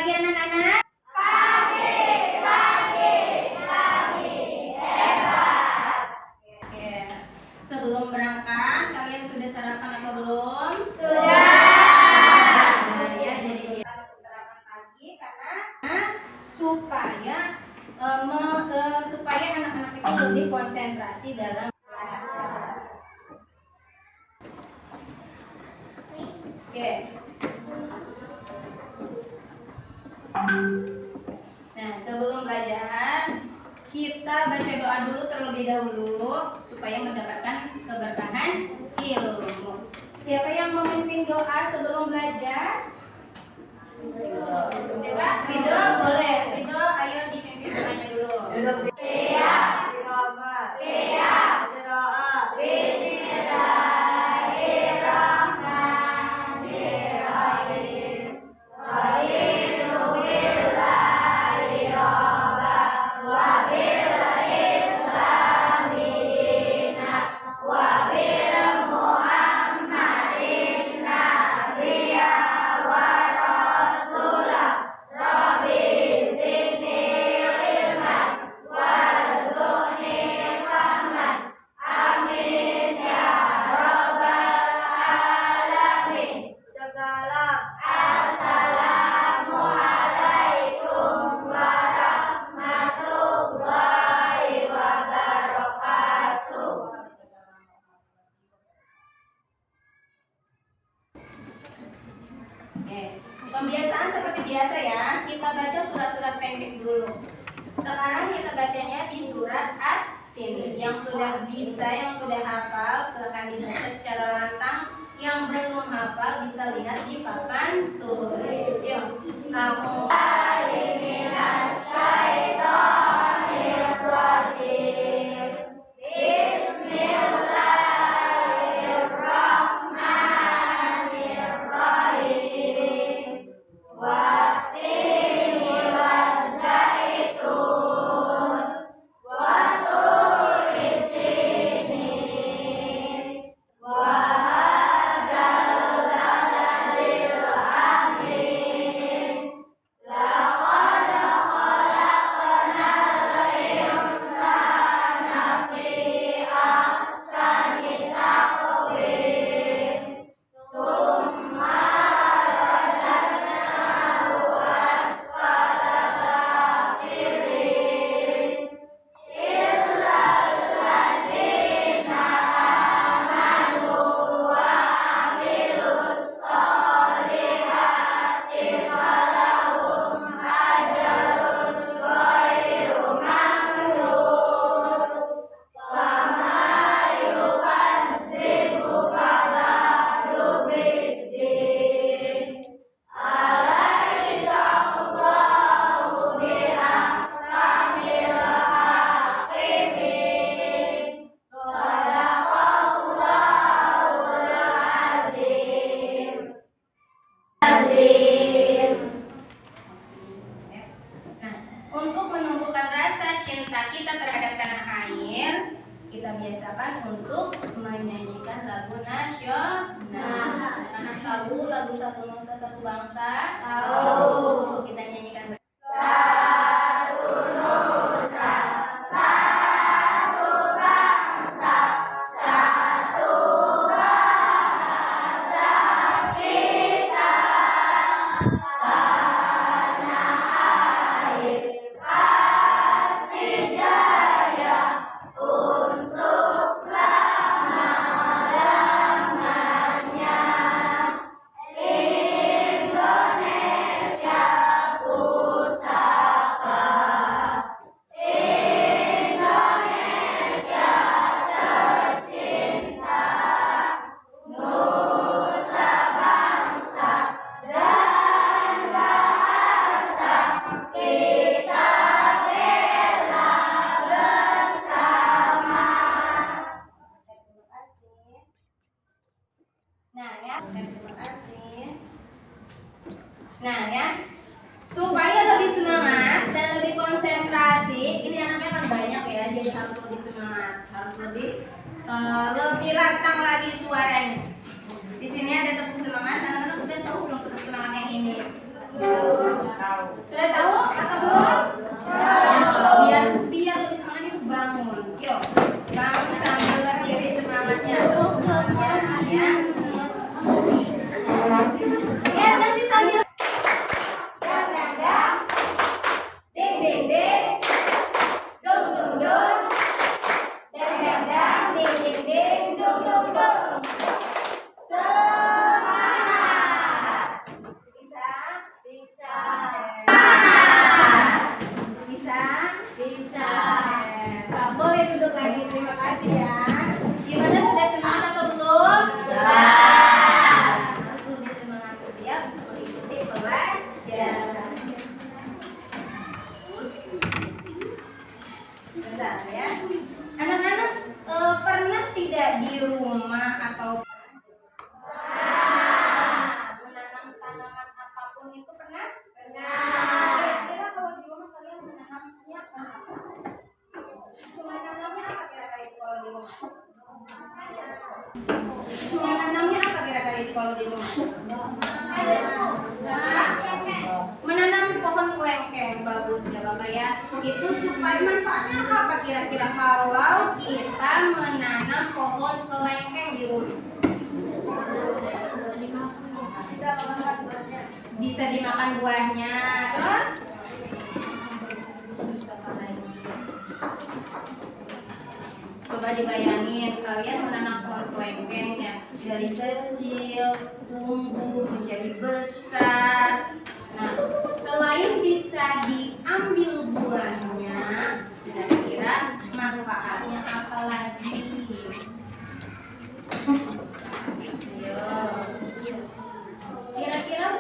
pagi anak-anak. Oke. Sebelum berangkat, kalian sudah sarapan apa belum? Sudah. Nah, ya, jadi sarapan pagi karena supaya anak-anak itu lebih konsentrasi dalam belajar. Oke. Nah, sebelum belajar, kita baca doa dulu terlebih dahulu supaya mendapatkan keberkahan ilmu. Siapa yang memimpin doa sebelum belajar? Siapa? Ridho, boleh. Ridho, ayo dipimpin doanya dulu. Siap. Siap. Bismillahirrahmanirrahim. Raditu billahi robba wa bil islami dina wa bil muhammadin nabiyya wa rasulah. Rabbi zidni ilman warzuqni fahman. Amin ya rabbal alamin. Salam. Assalamualaikum warahmatullahi wabarakatuh. Oke, pembiasaan seperti biasa ya. Kita baca surat-surat pendek dulu. Sekarang kita bacanya di surat At-Tin. Yang sudah bisa, yang sudah hafal, silakan dibaca secara lantang. Yang belum hafal bisa lihat di papan tulis. Yuk, kamu. Bismillahirrahmanirrahim. Wattini wazzaitun wa turi sinin wa hadzal baladil amin. Laqad khalaqnal insana fi ahsani taqwim. Summa radadnahu asfala safilin. Illal ladzina amanu wa amilus solihati falahum ajrun ghairu mamnun. Fama yukadzibuka ba'du biddin. Alaysa Allahu biahkamil hakimin. Shadaqallahul azim. Nah, untuk menumbuhkan rasa cinta kita terhadap tanah air, kita biasakan untuk menyanyikan lagu nasional. Anak tahu lagu Satu Nusa Satu Bangsa? Tahu. Kita nyanyikan bersama. Satu nusa, satu bangsa, satu bahasa kita. Tanah air pasti jaya untuk selama-lamanya. Indonesia pusaka, Indonesia tercinta, nusa bangsa dan bahasa kita bela bersama. Terima kasih. Nah ya, terima kasih. Nah ya, supaya lebih semangat dan lebih konsentrasi, ini anaknya kan banyak ya, jadi harus lebih semangat, harus lebih lantang lagi suaranya. Di sini ada tepuk semangat, anak-anak udah tahu belum tepuk semangat yang ini? Tahu. Sudah tahu atau belum? Biar lebih semangat itu bangun. Yuk, bangun sambil berdiri semangatnya. Ya. Ya, nanti sambil Dang dang dang, ding ding ding, dung dung dung, dang dang dang, ding ding ding, dung dung dung. Semangat. Bisa, bisa. bisa. Bisa. Boleh duduk lagi. Terima kasih ya. Gimana, sudah semangat atau belum? Sudah semangat siap mengikuti pelajaran. Bentar ya. Anak-anak pernah tidak di rumah atau menanam tanaman apapun itu pernah? Kira-kira kalau di rumah kalian menanamnya apa? Cuma nanamnya apa kira-kira itu kalau di rumah? Cuma nanamnya apa kira-kira itu kalau di rumah? Menanam pohon kelengkeng. Bagus ya Bapak ya. Itu supaya manfaatnya apa kira-kira kalau kita menanam pohon kelengkeng di rumah? Bisa dimakan buahnya. Terus coba dibayangin kalian menanam pohon kelengkeng ya, dari kecil tumbuh menjadi besar. Nah, selain bisa diambil buahnya, kira-kira manfaatnya apa lagi? Ayo. Kira-kira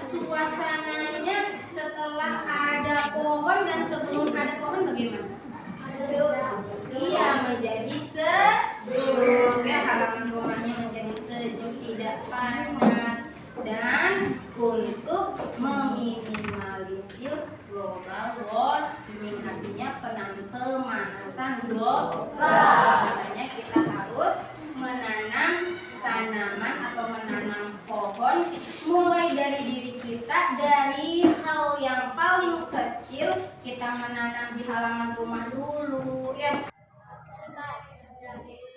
suasananya setelah ada pohon dan sebelum ada pohon bagaimana? Iya, menjadi sejuk ya, halaman rumahnya menjadi sejuk, tidak panas, dan untuk meminimalisir global warming, artinya pemanasan global. Makanya kita harus menanam tanaman atau menanam pohon mulai dari diri kita, dari hal yang paling kecil kita menanam di halaman rumah dulu ya.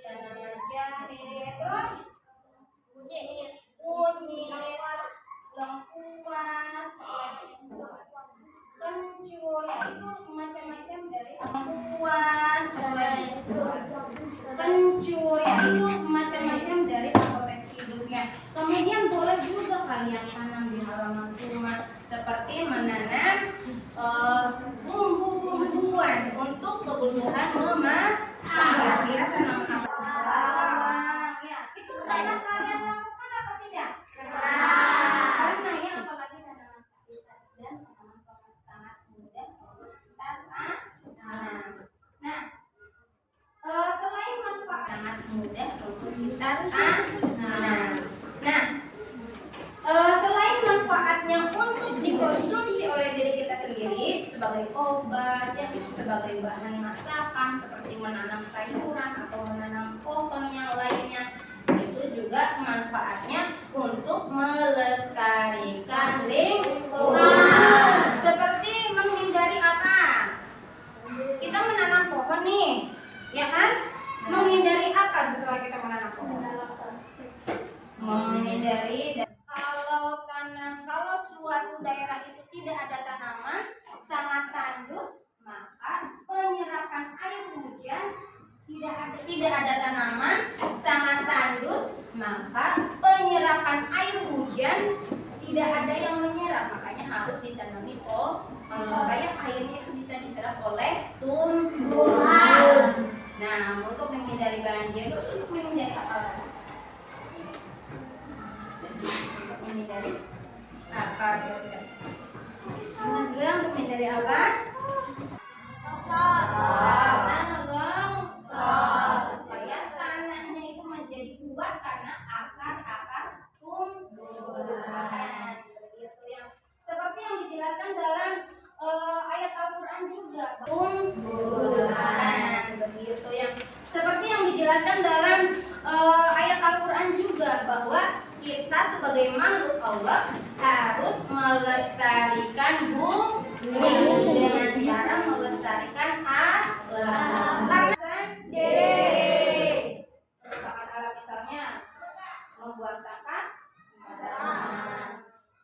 Tanaman jahe, terus kunyit, lengkuas, kencur, ya itu macam-macam dari lengkuas, kencur, ya itu macam-macam dari apotek hidupnya. Kemudian boleh juga kalian tanam di halaman rumah seperti menanam bumbu-bumbuan untuk kebutuhan memasak. Kira-kira tanaman apa? Ya, itu pernah kalian lakukan atau tidak? Karena ya, apalagi tanaman bisa dan tanaman sangat mudah kita tanam. Nah, selain manfaat sangat mudah untuk kita tanam. Nah, selain manfaatnya untuk dikonsumsi oleh diri kita sendiri sebagai obat, ya, sebagai bahan masakan seperti menanam sayuran atau menanam pohon yang lainnya, itu juga manfaatnya untuk melestarikan lingkungan. Seperti menghindari apa? Kita menanam pohon nih, ya kan? Menghindari apa setelah kita menanam pohon? Menghindari kalau suatu daerah itu tidak ada tanaman, sangat tandus, maka penyerapan air hujan tidak ada tanaman, sangat tandus, maka penyerapan air hujan tidak ada yang menyerap. Makanya harus ditanami supaya airnya itu bisa diserap oleh tumbuhan. Nah, untuk menghindari banjir, terus untuk menghindari apa lagi? Untuk menghindari apa kira-kira? Nah, juga untuk menghindari apa? Supaya tanahnya itu menjadi kuat karena akar-akar tumbuhan. Begitu ya. Seperti yang dijelaskan dalam ayat Al-Quran juga, tumbuhan. Begitu ya. Seperti yang dijelaskan dalam ayat Al-Quran juga bahwa kita sebagai makhluk Allah harus melestarikan bumi dengan cara melestarikan alam. Kerusakan alam misalnya membuang sampah sembarangan,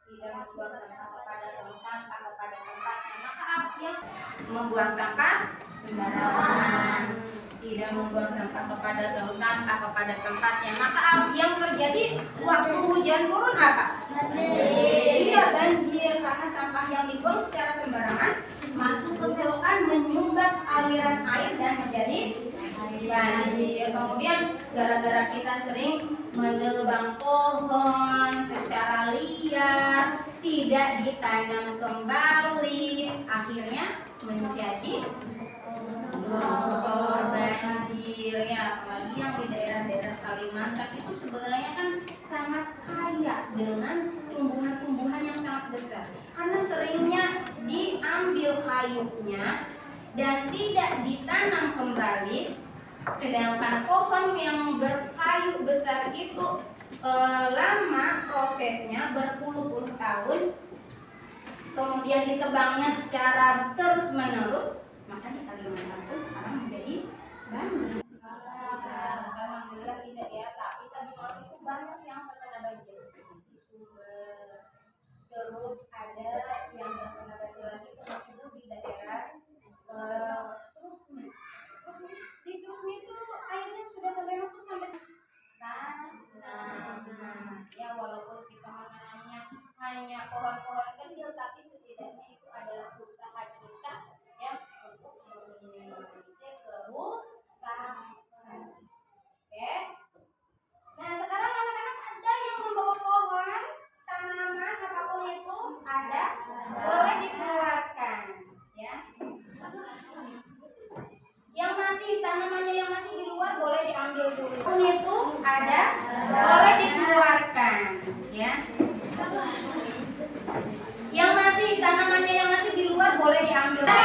tidak membuang sampah kepada tong sampah kepada tempatnya, maka yang membuang sampah sembarangan, tidak membuang sampah kepada tong sampah kepada tempatnya, maka yang terjadi waktu hujan turun apa? Iya, banjir, karena sampah yang dibuang secara sembarangan masuk ke selokan menyumbat aliran air dan menjadi banjir. Kemudian gara-gara kita sering menebang pohon secara liar, tidak ditanam kembali, akhirnya menjadi longsor, banjir ya. Apalagi yang di daerah-daerah Kalimantan itu sebenarnya kan sangat kaya dengan tumbuhan-tumbuhan yang sangat besar, karena seringnya diambil kayunya dan tidak ditanam kembali. Sedangkan pohon yang berkayu besar itu lama prosesnya berpuluh-puluh tahun, kemudian ditebangnya secara terus-menerus, maka di Kalimantan itu sekarang menjadi banjir. Alhamdulillah tidak ya, tapi tadi malam itu banyak yang terkena banjir di Sumber. Terus ada yang terkena banjir lagi itu di daerah Trusmi itu airnya sudah sampai masuk sampai ya, walaupun kita menanamnya hanya pohon-pohon kecil, tapi setidaknya itu adalah usaha kita ya untuk meminimalisir kerusakan. Oke. Nah, sekarang anak-anak ada yang membawa pohon, tanaman apapun itu ada, boleh dikeluarkan ya. Yang masih tanamannya yang masih di luar boleh diambil dulu. Itu ada, boleh dikeluarkan ya. Yang masih tanamannya yang masih di luar boleh diambil. Oke,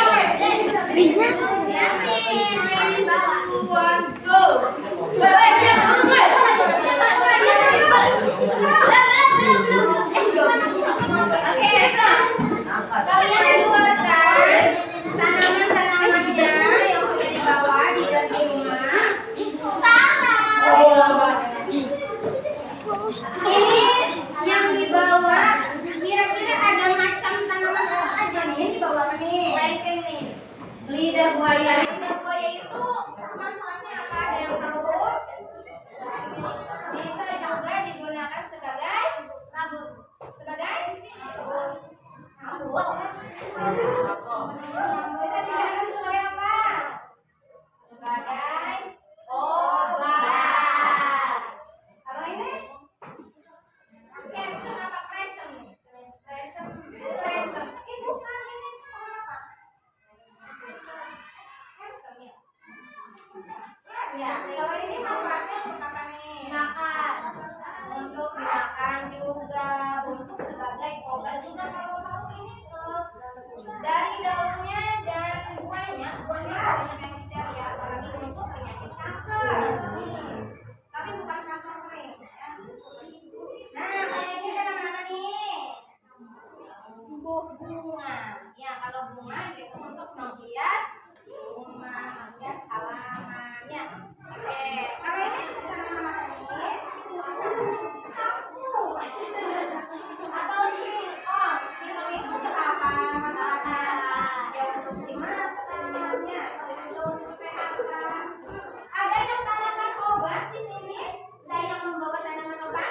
kalian keluarkan tanaman-tanamannya yang sudah dibawa di dalam rumah. Ini yang dibawa kira-kira ada macam tanaman apa aja nih yang dibawa nih? Lidah buaya. Lidah buaya itu manfaatnya apa? Ada yang tahu? Bisa juga digunakan sebagai kabut. Sebagai kabut. Bisa digunakan sebagai apa? Sebagai obat. Apa ini? Presem apa presem? Presem. Bukan ini pohon apa? Presem ya. Ya, kalau ini manfaatnya untuk apa nih? Makan. Untuk dimakan juga, untuk sebagai obat juga. Kalau tahu ini dari daunnya dan buahnya banyak yang dicari ya, apalagi untuk penyakit kanker. Tapi bukan kanker kering ya. Nah, kayaknya tanaman apa nih? Bunga. Ya, kalau bunga itu untuk menghias rumah, menghias halamannya. Oke, apa ini tanaman apa nih? Sapu. Atau singkong. Singkong itu untuk apa? Ya, untuk dimakannya. Untuk kesehatan. Ada yang tanaman obat di sini? Ada yang membawa tanaman obat?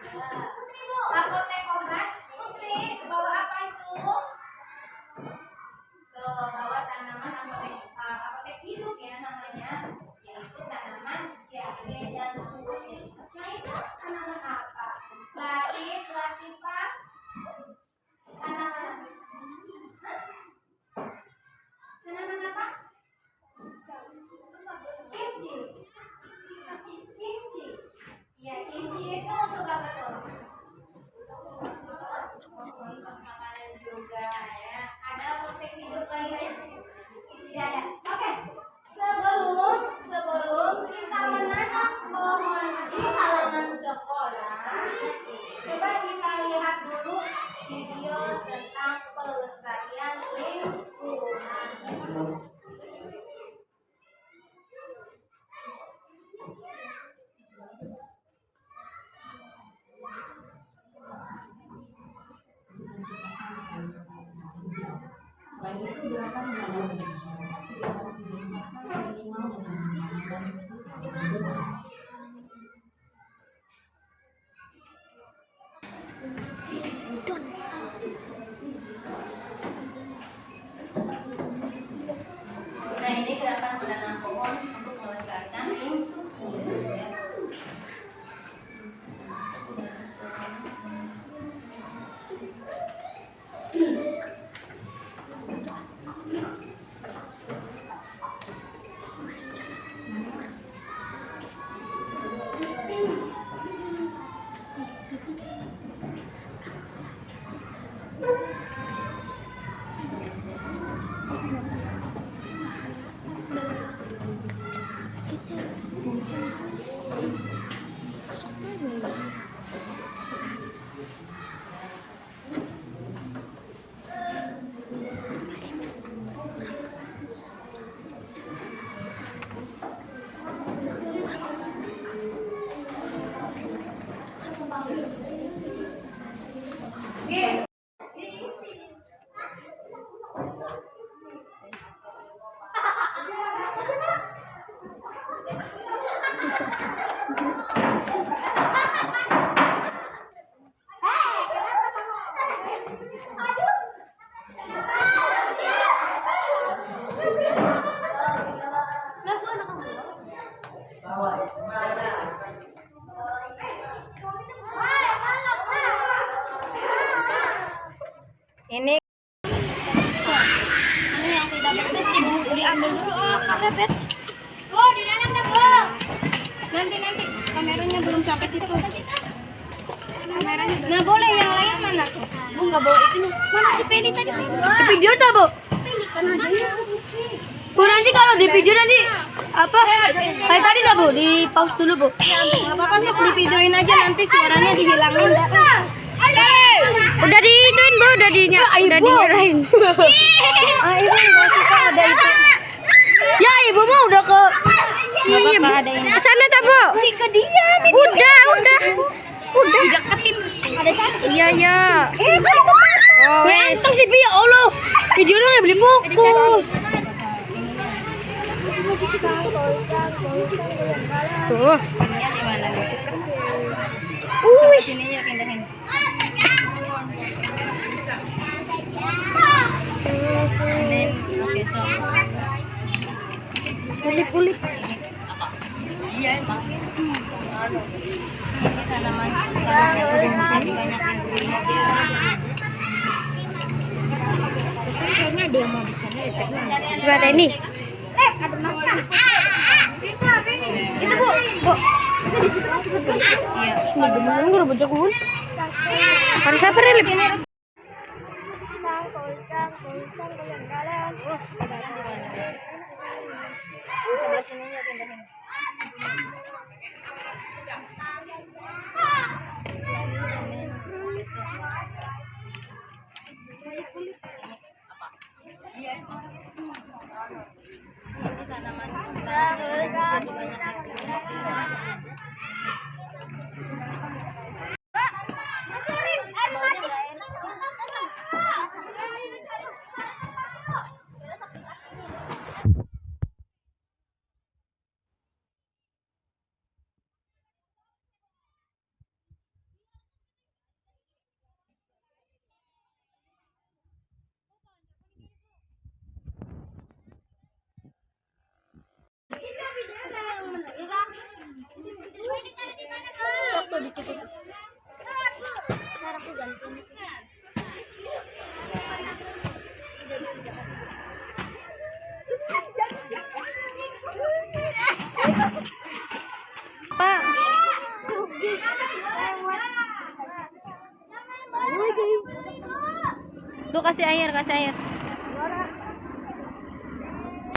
Putri, Bu. Apotek obat. Putri, bawa apa itu? Tuh, bawa tanaman apotek hidup ya namanya. Yaitu tanaman jahe dan kunyit. Nah, itu tanaman apa? Baik, Latifah. Tanaman apa? Tanaman apa? Kimchi. Kimchi. Ya, kimchi itu untuk apa tuh? Untuk makanan juga ya. Ada apotek hidup lainnya? Tidak ada. Oke. Sebelum kita menanam pohon di halaman sekolah, Selain itu, gerakan menanam bagi masyarakat tidak harus digencarkan minimal dengan tangan dan bantuan. Nah, ini gerakan menanam pohon untuk melestarikan lingkungan. Ini yang tidak penting diambil dulu. Kak, Bu, dinanam dah, Bu. Nanti kameranya belum sampai situ. Kameranya. Nah, boleh yang lain mana tuh? Bu nggak bawa itu nih. Mana si Peli tadi? Di video tak, Bu? Bu, nanti kalau di video nanti apa? Kayak tadi dah, Bu, di pause dulu, Bu. Nggak apa-apa, sok di videoin aja, nanti suaranya dihilangin. Udah diituin, Bu, udah dinyerahin. Ibu nggak suka ada itu. Ya, Ibu mah udah ke sana tak, Bu? Ke dia. Udah. Dideketin. Ada caci. Iya. Oh, wes. Si Bi, ya Allah. Videonya udah beli fokus. Tuh. Sininya pindahin. Pulip. Iya emang. Ini tanaman yang banyak yang beli mobil. Kayaknya ada yang mau di sana ya. Buat ini. Ada makan. Itu, Bu. Ini di situ masih betul. Iya. Semua benar guru bocok pun. Harus apa relip? Sebelah sininya pindahin. Di situ. Cara aku ganti. Pak. Tuh kasih air.